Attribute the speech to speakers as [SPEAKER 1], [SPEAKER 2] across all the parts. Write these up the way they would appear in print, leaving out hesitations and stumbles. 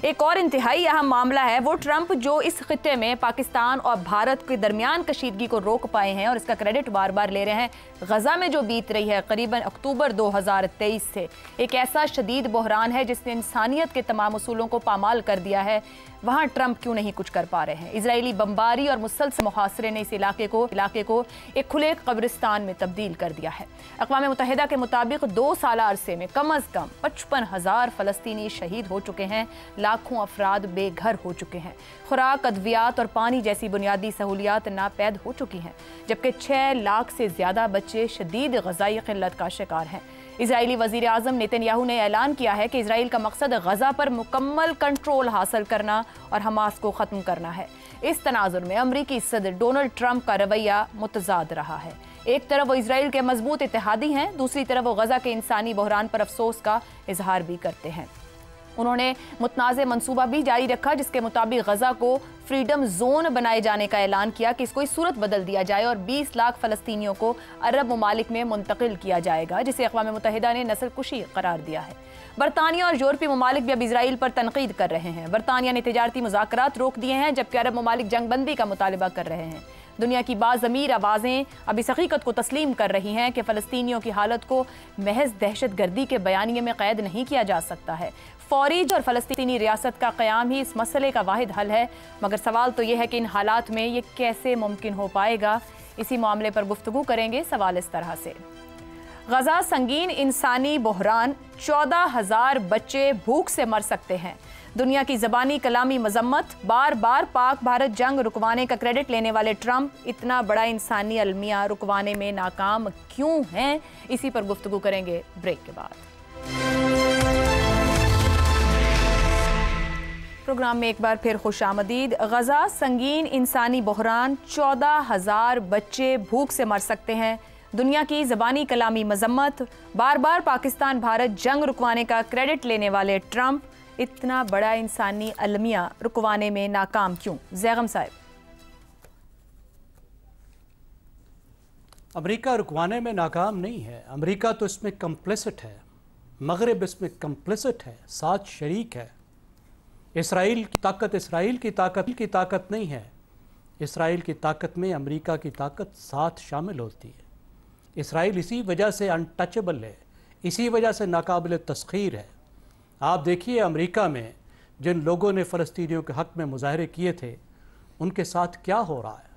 [SPEAKER 1] एक और इंतहाई अहम मामला है वो ट्रंप जो इस खित्ते में पाकिस्तान और भारत के दरमियान कशीदगी को रोक पाए हैं और इसका क्रेडिट बार बार ले रहे हैं। गजा में जो बीत रही है करीबन अक्टूबर 2023 से एक ऐसा शदीद बहरान है जिसने इंसानियत के तमाम उसूलों को पामाल कर दिया है। वहां ट्रंप क्यों नहीं कुछ कर पा रहे हैं? इजरायली बमबारी और मुसलसल मुहासरे ने इस इलाके को एक खुले कब्रिस्तान में तब्दील कर दिया है। अक़वाम मुत्तहिदा के मुताबिक 2 साल अरसे में कम अज़ कम 55,000 फ़लस्तीनी शहीद हो चुके हैं, लाखों अफराद बेघर हो चुके हैं, खुराक, अद्वियात और पानी जैसी बुनियादी सहूलियात नापैद हो चुकी हैं, जबकि 6 लाख से ज़्यादा बच्चे शदीद ग़ज़ाई क़िल्लत का शिकार हैं। इजरायली वज़ीर आज़म नेतन्याहू ने ऐलान किया है कि इजराइल का मकसद गजा पर मुकम्मल कंट्रोल हासिल करना और हमास को ख़त्म करना है। इस तनाजुर में अमरीकी सदर डोनाल्ड ट्रंप का रवैया मुतज़ाद रहा है। एक तरफ वो इजराइल के मजबूत इत्तेहादी हैं, दूसरी तरफ वो गजा के इंसानी बहरान पर अफसोस का इजहार भी करते हैं। उन्होंने मुतनाज़े मंसूबा भी जारी रखा जिसके मुताबिक गजा को फ्रीडम जोन बनाए जाने का ऐलान किया कि इसको सूरत बदल दिया जाए और 20 लाख फ़लस्तीनियों को अरब ममालिक में मुंतकिल किया जाएगा, जिसे अक़वाम मुत्तहिदा ने नस्ल कुशी करार दिया है। बरतानिया और यूरोपीय ममालिक भी अब इजराइल पर तनकीद कर रहे हैं। बरतानिया ने तिजारती मुज़ाकरात रोक दिए हैं जबकि अरब ममालिक जंगबंदी का मुतालबा कर रहे हैं। दुनिया की बाज़मीर आवाज़ें अब इस हकीकत को तस्लीम कर रही हैं कि फ़लस्तीनियों की हालत को महज दहशत गर्दी के बयानिए में क़ैद नहीं किया जा सकता है। फ़ौरी और फ़लस्तीनी रियासत का क़याम ही इस मसले का वाहिद हल है, मगर सवाल तो ये है कि इन हालात में ये कैसे मुमकिन हो पाएगा। इसी मामले पर गुफ्तगू करेंगे। सवाल इस तरह से, गजा संगीन इंसानी बहरान, 14,000 बच्चे भूख से मर सकते हैं। दुनिया की ज़बानी कलामी मजम्मत, बार बार पाक भारत जंग रुकवाने का क्रेडिट लेने वाले ट्रंप इतना बड़ा इंसानी अलमिया रुकवाने में नाकाम क्यों हैं? इसी पर गुफ्तगू करेंगे ब्रेक के बाद। प्रोग्राम में एक बार फिर खुश आमदीद। गजा संगीन इंसानी बहरान, 14,000 बच्चे भूख से मर सकते हैं। दुनिया की ज़बानी कलामी मजम्मत, बार बार पाकिस्तान भारत जंग रुकवाने का क्रेडिट लेने वाले ट्रंप इतना बड़ा इंसानी अलमिया रुकवाने में नाकाम क्यों? ज़ैगम साहब।
[SPEAKER 2] अमेरिका रुकवाने में नाकाम नहीं है, अमेरिका तो इसमें कंप्लिसिट है, मगरिब इसमें कंप्लिसिट है, साथ शरीक है। इसराइल की ताकत नहीं है। इसराइल की ताकत में अमेरिका की ताकत साथ शामिल होती है। इसराइल इसी वजह से अनटचेबल है, इसी वजह से नाकाबिल तस्खीर है। आप देखिए अमेरिका में जिन लोगों ने फ़लस्तीनियों के हक़ में मुजाहरे किए थे उनके साथ क्या हो रहा है।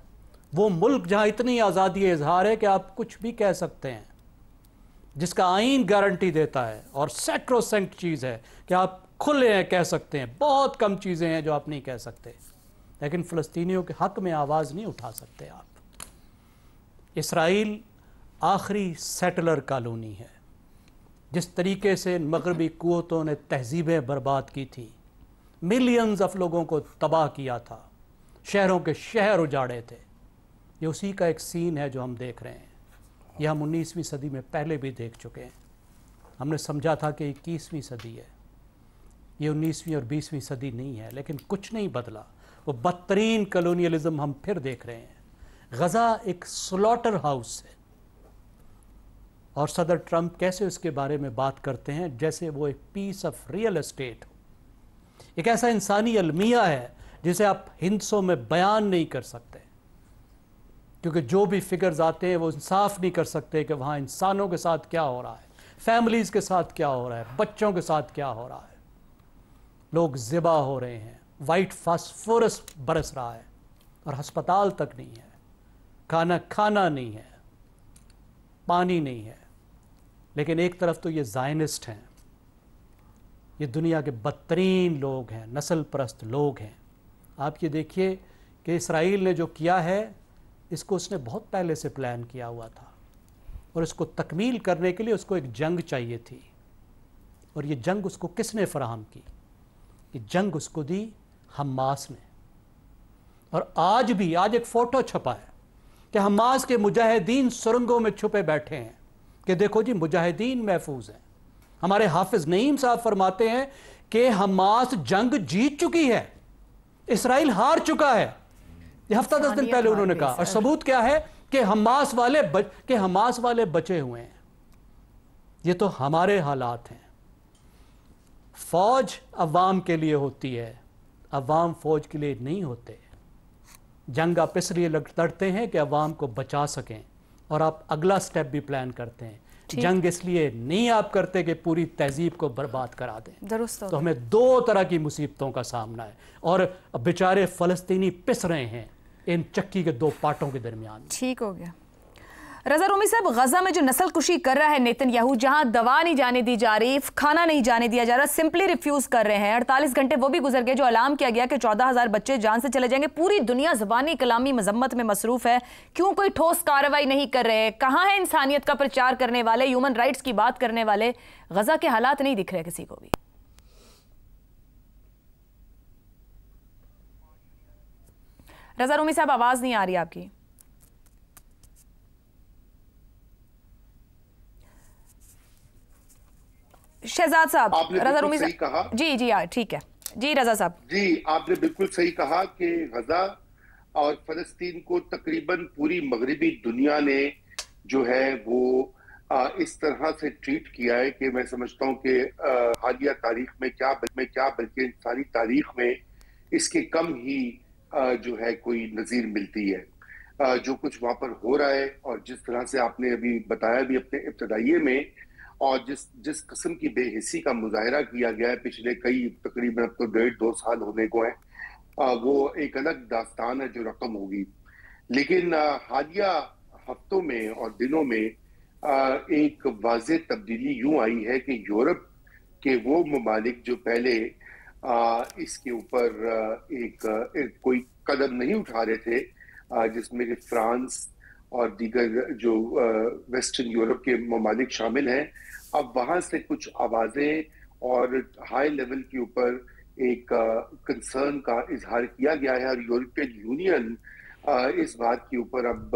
[SPEAKER 2] वो मुल्क जहाँ इतनी आज़ादी इजहार है कि आप कुछ भी कह सकते हैं, जिसका आईन गारंटी देता है और सैक्रोसेंक्ट चीज़ है कि आप खुले हैं कह सकते हैं। बहुत कम चीज़ें हैं जो आप नहीं कह सकते, लेकिन फ़लस्तीनियों के हक़ में आवाज़ नहीं उठा सकते आप। इसराइल आखिरी सेटलर कॉलोनी है। जिस तरीके से मगरबी क़ुव्वतों ने तहज़ीबें बर्बाद की थी, मिलियंस ऑफ लोगों को तबाह किया था, शहरों के शहर उजाड़े थे, ये उसी का एक सीन है जो हम देख रहे हैं। यह हम 19वीं सदी में पहले भी देख चुके हैं। हमने समझा था कि 21वीं सदी है, ये 19वीं और 20वीं सदी नहीं है, लेकिन कुछ नहीं बदला। वो बदतरीन कॉलोनियलिज्म हम फिर देख रहे हैं। गजा एक स्लॉटर हाउस है और सदर ट्रंप कैसे उसके बारे में बात करते हैं जैसे वो एक पीस ऑफ रियल एस्टेट हो। एक ऐसा इंसानी अलमिया है जिसे आप हिंसों में बयान नहीं कर सकते, क्योंकि जो भी फिगर्स आते हैं वो इंसाफ नहीं कर सकते कि वहाँ इंसानों के साथ क्या हो रहा है, फैमिलीज़ के साथ क्या हो रहा है, बच्चों के साथ क्या हो रहा है। लोग ज़िबा हो रहे हैं, वाइट फास्फोरस बरस रहा है और हस्पताल तक नहीं है, खाना नहीं है, पानी नहीं है। लेकिन एक तरफ तो ये ज़ायनिस्ट हैं, ये दुनिया के बदतरीन लोग हैं, नस्ल परस्त लोग हैं। आप ये देखिए कि इसराइल ने जो किया है इसको उसने बहुत पहले से प्लान किया हुआ था और इसको तकमील करने के लिए उसको एक जंग चाहिए थी। और ये जंग उसको किसने फराहम की? ये जंग उसको दी हमास ने। और आज एक फ़ोटो छपा है कि हमास के मुजाहिदीन सुरंगों में छुपे बैठे हैं कि देखो जी मुजाहिदीन महफूज हैं। हमारे हाफिज नईम साहब फरमाते हैं कि हमास जंग जीत चुकी है, इसराइल हार चुका है। ये हफ्ता 10 दिन पहले उन्होंने कहा, और सबूत क्या है कि हमास वाले बचे हुए हैं। ये तो हमारे हालात हैं। फौज अवाम के लिए होती है, अवाम फौज के लिए नहीं होते। जंग आप इसलिए लड़ते हैं कि अवाम को बचा सकें, और आप अगला स्टेप भी प्लान करते हैं। जंग इसलिए नहीं आप करते कि पूरी तहजीब को बर्बाद करा दें।
[SPEAKER 1] दुरुस्त हो
[SPEAKER 2] तो हमें दो तरह की मुसीबतों का सामना है, और बेचारे फ़लस्तीनी पिस रहे हैं इन चक्की के दो पार्टों के दरमियान।
[SPEAKER 1] ठीक हो गया। रज़ा रूमी साहब, गजा में जो नस्ल कुशी कर रहा है नेतन्याहू, जहां दवा नहीं जाने दी जा रही, खाना नहीं जाने दिया जा रहा, सिंपली रिफ्यूज कर रहे हैं। 48 घंटे वो भी गुजर गए जो अलार्म किया गया कि 14,000 बच्चे जान से चले जाएंगे। पूरी दुनिया ज़बानी कलामी मजम्मत में मसरूफ है, क्यों कोई ठोस कार्रवाई नहीं कर रहे? कहाँ है इंसानियत का प्रचार करने वाले, ह्यूमन राइट्स की बात करने वाले? गजा के हालात नहीं दिख रहे किसी को भी। रज़ा रूमी साहब, आवाज नहीं आ रही आपकी। शहजाद साहब, रज़ा रूमी
[SPEAKER 3] सही कहा।
[SPEAKER 1] जी जी ठीक है जी रज़ा साहब।
[SPEAKER 3] जी, आपने बिल्कुल सही कहा कि गजा और फलस्तीन को तकरीबन पूरी मगरिबी दुनिया ने जो है वो इस तरह से ट्रीट किया है कि मैं समझता हूं कि हालिया तारीख में क्या बल्कि इंसानी तारीख में इसके कम ही जो है कोई नजीर मिलती है। जो कुछ वहां पर हो रहा है और जिस तरह से आपने अभी बताया भी अपने इब्तदाइये में, और जिस किस्म की बेहिस्सी का मुजाहरा किया गया है पिछले कई तकरीबन अब तो 1.5-2 साल होने को है, वो एक अलग दास्तान है जो रकम होगी। लेकिन हालिया हफ्तों में और दिनों में एक वाज़ेह तब्दीली यूं आई है कि यूरोप के वो ममालिक जो पहले इसके ऊपर एक कोई कदम नहीं उठा रहे थे, जिसमें कि फ्रांस और दीगर जो वेस्टर्न यूरोप के ममालिक शामिल हैं, अब वहां से कुछ आवाजें और हाई लेवल के ऊपर एक कंसर्न का इजहार किया गया है। और यूरोपियन यूनियन इस बात के ऊपर अब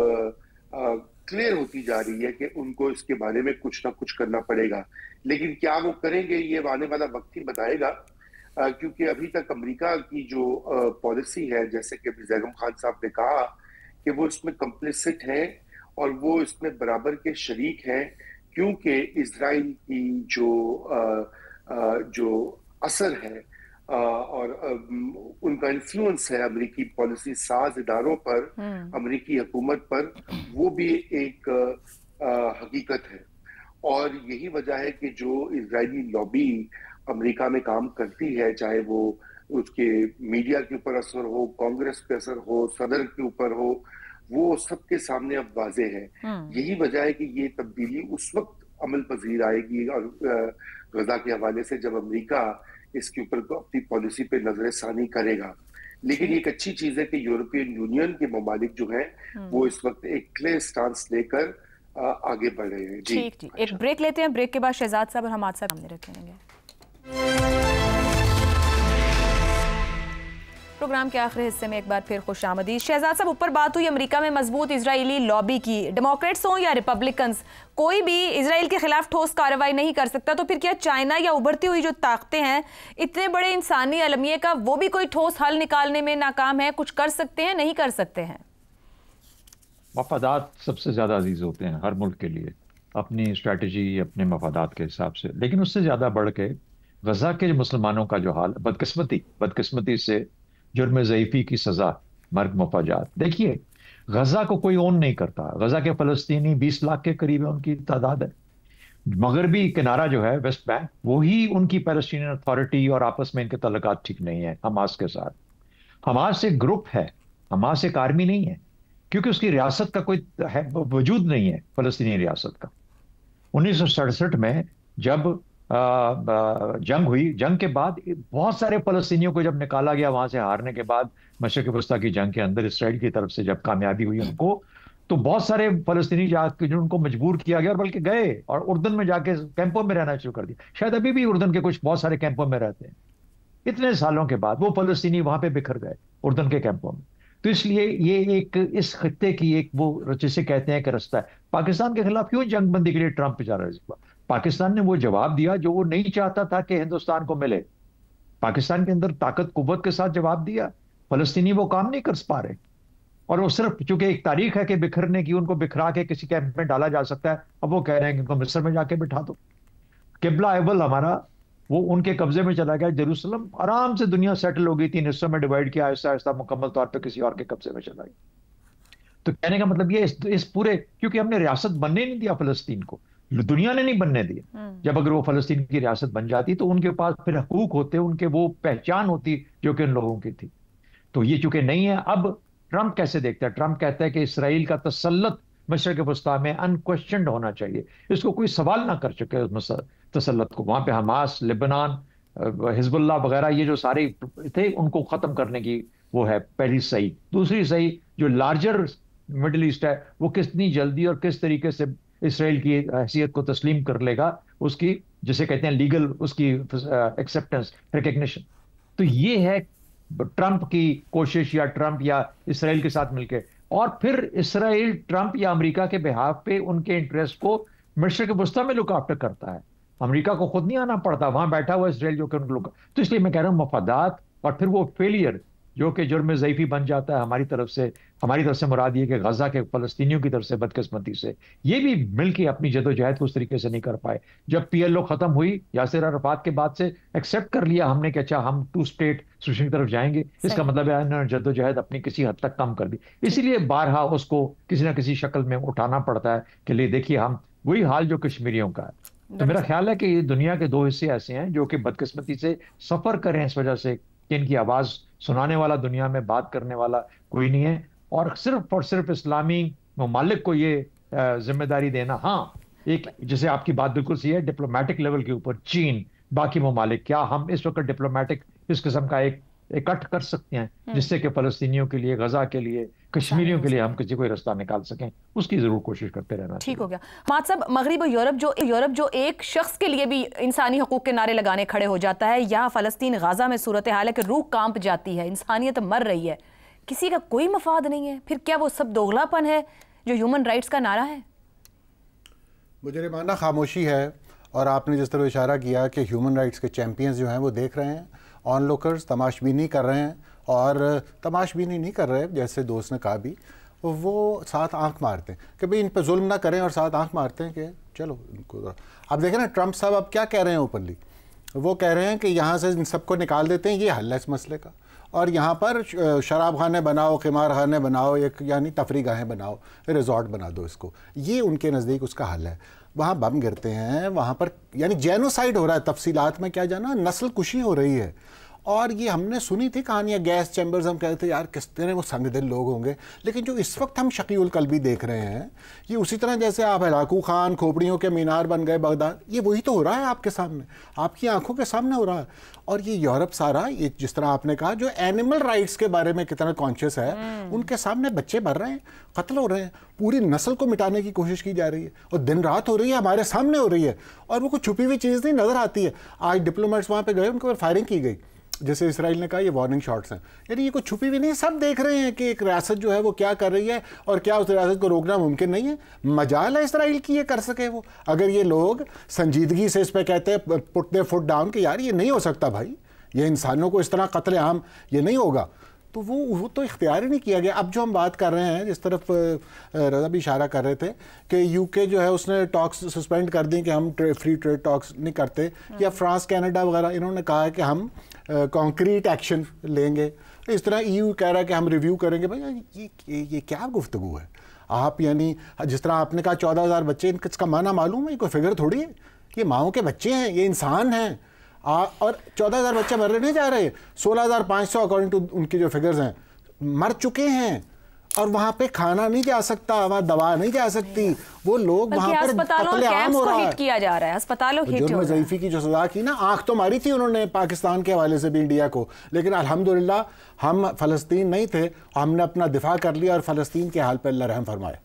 [SPEAKER 3] क्लियर होती जा रही है कि उनको इसके बारे में कुछ ना कुछ करना पड़ेगा। लेकिन क्या वो करेंगे ये आने वाला वक्त ही बताएगा, क्योंकि अभी तक अमेरिका की जो पॉलिसी है, जैसे कि ज़ैगम खान साहब ने कहा कि वो इसमें कंप्लिसिट है और वो इसमें बराबर के शरीक हैं, क्योंकि इजराइल की जो असर है और उनका इन्फ्लुएंस है अमेरिकी पॉलिसी साज इदारों पर, अमेरिकी हुकूमत पर, वो भी एक हकीकत है। और यही वजह है कि जो इजरायली लॉबी अमेरिका में काम करती है, चाहे वो उसके मीडिया के ऊपर असर हो, कांग्रेस पे असर हो, सदर के ऊपर हो, वो सबके सामने अब वाजे है। यही वजह है कि ये तब्दीली उस वक्त अमल पजीर आएगी और गजा के हवाले से जब अमेरिका इसके ऊपर अपनी पॉलिसी पे नजर सानी करेगा। लेकिन एक अच्छी चीज है कि यूरोपियन यूनियन के ममालिक जो हैं वो इस वक्त एक क्लियर स्टांस लेकर आगे बढ़ रहे हैं। जी
[SPEAKER 1] ठीक ठीक, एक ब्रेक लेते हैं। ब्रेक के बाद शहजाद साहब और हम आज सामने रखेंगे। प्रोग्राम के आखिरी हिस्से में एक बार फिर खुश आमदीद। शहजाद साहब, ऊपर बात हुई अमेरिका में मजबूत इजरायली लॉबी की। डेमोक्रेट्स हों या रिपब्लिकन्स, कोई भी इजराइल के खिलाफ ठोस कार्रवाई नहीं कर सकता। तो फिर क्या चाइना या उभरती हुई जो ताकतें हैं इतने बड़े इंसानी अलमिये का, वो भी कोई ठोस हल निकालने में नाकाम है? कुछ कर सकते हैं, नहीं कर सकते हैं?
[SPEAKER 4] मफादात सबसे ज़्यादा अजीज होते हैं हर मुल्क के लिए, अपनी स्ट्रेटजी अपने मफादात के हिसाब से। लेकिन उससे ज़्यादा बढ़ के गजा के मुसलमानों का जो हाल, बदकिस्मती से जुर्म ज़ईफ़ी की सज़ा, मर्ग मुफाजात। देखिए, गजा को कोई ओन नहीं करता। गजा के फ़लस्तीनी 20 लाख के करीब है, उनकी तादाद है। मगरबी किनारा जो है वेस्ट बैंक, वही उनकी पैलेस्टीनियन अथॉरिटी, और आपस में इनके तल्लुकात ठीक नहीं है हमास के साथ। हमास एक ग्रुप है, हमास एक आर्मी नहीं है, क्योंकि उसकी रियासत का कोई वजूद नहीं है, फ़लस्तीनी रियासत का। 1967 में जब जंग हुई, जंग के बाद बहुत सारे फ़लस्तीनियों को जब निकाला गया वहां से हारने के बाद, मशरिक़ वस्ता की जंग के अंदर इसराइल की तरफ से जब कामयाबी हुई उनको, तो बहुत सारे फ़लस्तीनी जाके जो उनको मजबूर किया गया और बल्कि गए और उर्दन में जाके कैंपों में रहना शुरू कर दिया। शायद अभी भी उर्दन के कुछ बहुत सारे कैंपों में रहते हैं। इतने सालों के बाद वो फ़लस्तीनी वहां पर बिखर गए उर्दन के कैंपों में। तो इसलिए ये एक इस खत्ते की एक वो जिसे कहते हैं कि रास्ता है। पाकिस्तान के खिलाफ क्यों जंग बंदी के लिए ट्रंप जा रहा है? पाकिस्तान ने वो जवाब दिया जो वो नहीं चाहता था कि हिंदुस्तान को मिले। पाकिस्तान के अंदर ताकत कुव्वत के साथ जवाब दिया। फलस्तीनी वो काम नहीं कर पा रहे, और वो सिर्फ चूंकि एक तारीख है कि बिखरने की, उनको बिखरा के किसी कैंप में डाला जा सकता है। अब वो कह रहे हैं कि उनको मिस्र में जाके बिठा दो। किबला अव्वल हमारा وہ ان کے قبضے میں چلا گیا. جیروسلم آرام سے دنیا سیٹل ہو گئی, 3 حصوں میں ڈیوائڈ کیا, آہستہ آہستہ مکمل طور پہ کسی اور کے قبضے میں چلا گیا. تو کہنے کا مطلب یہ اس پورے, کیونکہ ہم نے ریاست بننے نہیں دیا فلسطین کو, دنیا نے نہیں بننے دیا. جب اگر وہ فلسطین کی ریاست بن جاتی تو ان کے پاس پھر حقوق ہوتے, ان کے وہ پہچان ہوتی جو کہ ان لوگوں کی تھی. تو یہ چونکہ نہیں ہے. اب ٹرمپ کیسے دیکھتا ہے؟ ٹرمپ کہتا ہے کہ اسرائیل کا تسلط مشرق وسطیٰ میں انکویسچنڈ ہونا چاہیے, اس کو کوئی سوال نہ کر چکے اس تسلط کو. وہاں پہ حماس, لبنان, حزب اللہ وغیرہ یہ جو سارے تھے ان کو ختم کرنے کی وہ ہے پہلی صحیح. دوسری صحیح جو لارجر مڈل ایسٹ ہے وہ کتنی جلدی اور کس طریقے سے اسرائیل کی حیثیت کو تسلیم کر لے گا, اس کی جسے کہتے ہیں لیگل, اس کی ایکسیپٹنس, ریکگنیشن. تو یہ ہے ٹرمپ کی کوشش, یا ٹرمپ یا اسرائیل کے ساتھ مل کے. اور پھر اسرائیل ٹرمپ یا امریکہ کے بہاف پہ ان کے انٹرسٹ کو مشرق وسطیٰ میں لک آفٹر کرتا ہے. امریکہ کو خود نہیں آنا پڑتا, وہاں بیٹھا ہوا اسرائیل جو کہ ان کو. تو اس لیے میں کہہ رہا ہوں مفادات اور پھر وہ فیلئر جو کہ جرم ضعیفی بن جاتا ہے ہماری طرف سے مراد یہ کہ غزہ کے فلسطینیوں کی طرف سے بدقسمتی سے یہ بھی مل کے اپنی جدوجہد کو اس طریقے سے نہیں کر پائے. جب PLO ختم ہوئی, یاسر عرفات کے بعد سے ایکسیپٹ کر لیا ہم نے کہ اچھا ہم 2 اسٹیٹ سولوشن کی طرف جائیں گے, اس کا مطلب ہے انہوں نے جدوجہد اپنی کسی حد تک کم کر دی. اسی لیے بارہا اس کو کسی نہ کسی شکل میں اٹھانا پڑتا ہے کہ لے دیکھیے ہم وہی حال جو کشمیریوں کا ہے. تو میرا خیال ہے کہ یہ دنیا کے 2 حصے ایسے ہیں جو کہ بدقسمتی سے سفر کریں اس وجہ سے کہ ان کی آواز سنانے والا دنیا میں بات کرنے والا کوئی نہیں ہے. اور صرف اسلامی ممالک کو یہ ذمہ داری دینا, ہاں ایک جیسے آپ کی بات بالکل صحیح ہے, ڈپلومیٹک لیول کے اوپر چین, باقی ممالک, کیا ہم اس وقت ڈپلومیٹک اس قسم کا ایک اکٹھ کر سکتے ہیں جس سے کہ فلسطینیوں کے لیے, غزہ کے لیے, کشمیریوں کے لیے ہم کسی کوئی رستہ نکال سکیں؟ اس کی ضرور کوشش کرتے رہنا.
[SPEAKER 1] ٹھیک ہو گیا. حماد صاحب, مغرب اور یورپ جو ایک شخص کے لیے بھی انسانی حقوق کے نعرے لگانے کھڑے ہو جاتا ہے, یہاں فلسطین غزہ میں صورتحال ہے کہ روح کانپ جاتی ہے, انسانیت مر رہی ہے, کسی کا کوئی مفاد نہیں ہے. پھر کیا وہ سب دوغلا پن ہے جو ہیومن رائٹس کا نعرہ ہے؟
[SPEAKER 5] مجرمانہ خاموشی ہے. اور آپ نے جس طرح اشارہ کیا کہ ہیومن رائٹس کے چیمپئنز جو ہیں وہ دیکھ رہے ہیں, آن لوکرز تماش بینی کر رہے ہیں, اور تماش بینی نہیں کر رہے جیسے دوست نے کہا بھی, وہ ساتھ آنکھ مارتے ہیں کہ بھئی ان پہ ظلم نہ کریں, اور ساتھ آنکھ مارتے ہیں کہ چلو ان کو. اب دیکھیں نا ٹرمپ صاحب اب کیا کہہ رہے ہیں اوپنلی, وہ کہہ رہے ہیں کہ یہاں سے ان سب کو نکال دیتے ہیں, یہ حل ہے اس مسئلے کا, اور یہاں پر شراب خانے بناؤ, قمار خانے بناؤ, ایک یعنی تفریح گاہیں بناؤ, ریزورٹ بنا دو اس کو, یہ ان کے نزدیک اس کا حل ہے. وہاں بم گرتے ہیں, وہاں پر یعنی جینوسائیڈ ہو رہا ہے, تفصیلات میں کیا جانا, نسل کشی ہو رہی ہے. اور یہ ہم نے سنی تھی کہانیاں, گیس چیمبرز, ہم کہتے تھے یار کس طرح وہ سنگ دل لوگ ہوں گے, لیکن جو اس وقت ہم شقی القلبی دیکھ رہے ہیں یہ اسی طرح جیسے آپ ہلاکو خان, کھوپڑیوں کے مینار بن گئے بغداد, یہ وہی تو ہو رہا ہے آپ کے سامنے, آپ کی آنکھوں کے سامنے ہو رہا ہے. اور یہ یورپ سارا, یہ جس طرح آپ نے کہا جو اینیمل رائٹس کے بارے میں کتنا کانشیس ہے, ان کے سامنے بچے مر رہے ہیں, قتل ہو رہے ہیں, پوری نسل کو مٹانے کی کوشش کی جا رہی ہے, اور دن رات ہو رہی ہے, ہمارے سامنے ہو رہی ہے, اور وہ کوئی چھپی ہوئی چیز نہیں نظر آتی ہے. آج ڈپلومیٹس وہاں پہ گئے, ان کو فائرنگ کی گئی, جیسے اسرائیل نے کہا یہ وارننگ شاٹس ہیں, یعنی یہ کوئی چھپی ہوئی نہیں, سب دیکھ رہے ہیں کہ ایک ریاست جو ہے وہ کیا کر رہی ہے, اور کیا اس ریاست کو روکنا ممکن نہیں ہے. مجال ہے اسرائیل کی یہ کر سکے وہ, اگر یہ لوگ سنجیدگی سے اس پہ کہتے ہیں پٹ دے فٹ ڈاؤن کہ یار یہ نہیں ہو سکتا بھائی, یہ انسانوں کو اس طرح قتل عام یہ نہیں ہوگا, تو وہ تو اختیار ہی نہیں کیا گیا. اب جو ہم بات کر رہے ہیں, جس طرف رضا بھی اشارہ کر رہے تھے کہ UK جو ہے اس نے ٹاکس سسپینڈ کر دیں کہ ہم فری ٹریڈ ٹاکس نہیں کرتے, یا فرانس, کینیڈا وغیرہ, انہوں نے کہا ہے کہ ہم کانکریٹ ایکشن لیں گے. اس طرح EU کہہ رہا ہے کہ ہم ریویو کریں گے. بھائی یہ کیا گفتگو ہے آپ, یعنی جس طرح آپ نے کہا 14,000 بچے, اس کا معنی معلوم ہے, یہ کوئی فگر تھوڑی ہے, یہ ماؤں کے بچے ہیں, یہ انسان ہیں, اور 14,000 بچے مرنے نہیں جا رہے, 16,500 اکارڈنگ ٹو ان کی جو فگرز ہیں مر چکے ہیں, اور وہاں پہ کھانا نہیں جا سکتا, وہاں دوا نہیں جا سکتی, وہ لوگ وہاں پر قتل عام ہو رہا ہے,
[SPEAKER 1] کیا جا رہا ہے, ہسپتالوں ہٹ
[SPEAKER 5] جرم ضعیفی کی جو سزا کی نا, آنکھ تو ماری تھی انہوں نے پاکستان کے حوالے سے بھی انڈیا کو, لیکن الحمدللہ ہم فلسطین نہیں تھے, ہم نے اپنا دفاع کر لیا, اور فلسطین کے حال پہ اللہ رحم فرمائے.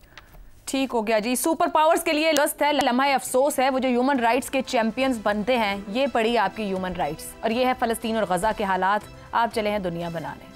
[SPEAKER 1] ٹھیک ہو گیا جی. سپر پاورز کے لیے لست ہے, لمحہ افسوس ہے, وہ جو ہیومن رائٹس کے چیمپئنز بنتے ہیں, یہ پڑی آپ کی ہیومن رائٹس, اور یہ ہے فلسطین اور غزہ کے حالات. آپ چلے ہیں دنیا بنانے.